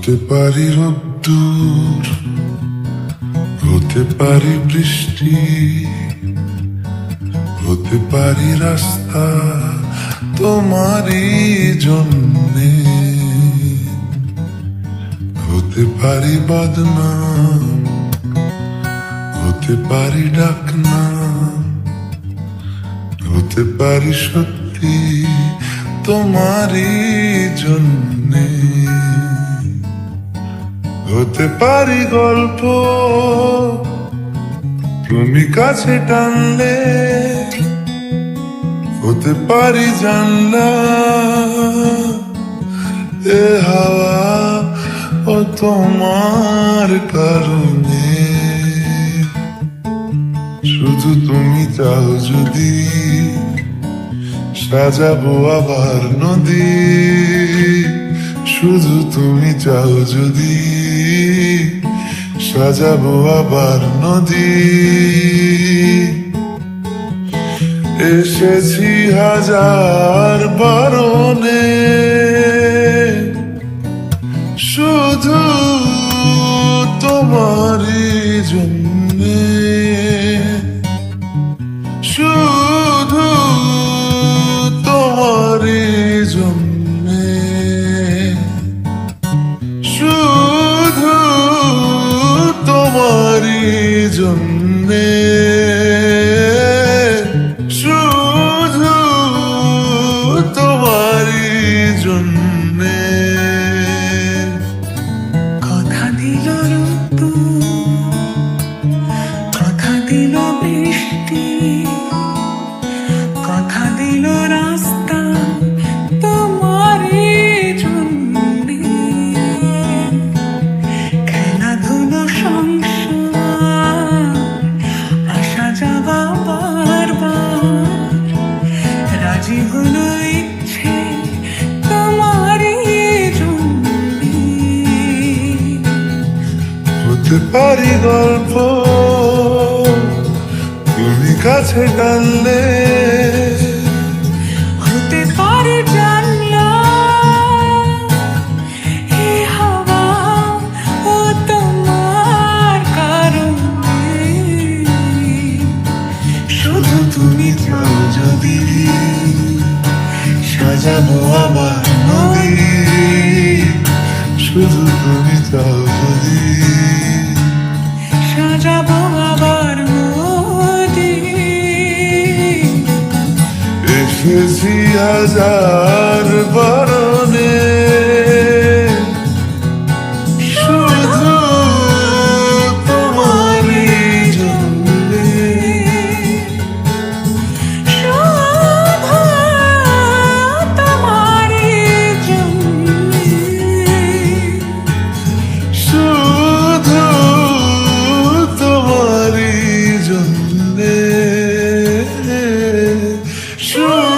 হতে পারি রোদ্দুর, হতে পারি বৃষ্টি, হতে পারি রাস্তা তোমারই জন্যে, হতে পারি বদনাম, হতে পারি ডাকনাম, হতে পারি সত্যি তোমারই জন্যে, হতে পারি গল্প তুমি কাছে টানলে, হতে পারি জানলা এ হাওয়া ও তোমার কারণে, শুধু তুমি চাও যদি সাজাবো আবার নদী, শুধু তুমি চাও যদি সাজাবো আবার নদী, এসেছি হাজার বারণে শুধু তোমারই জন্যে, শুধু তোমারই জন্যে, শুধু তোমারই জন্যে, শুধু তোমারই জন্যে। কথা দিল ঋতু, কথা দিল বৃষ্টি, কথা দিল রাস্তা তোমারই জন্যে, খেলাধুলো সংসার আসা যাওয়া বারবার, রাজি হলো ইচ্ছে তোমারই জন্যে, হতে পারি গল্প তুমি কাছে টানলে, হতে পারে জানলা এ হাওয়া ও তোমার কারণে, শুধু তুমি চাও যদি সাজাবো আবার নদী, শুধু তুমি চাও যদি সাজাবো আবার নদী, এসেছি হাজার বারণে শুধু তোমারই জন্যে, শুধু তোমারই জন্যে, শুধু তোমারই জন্যে, শুধু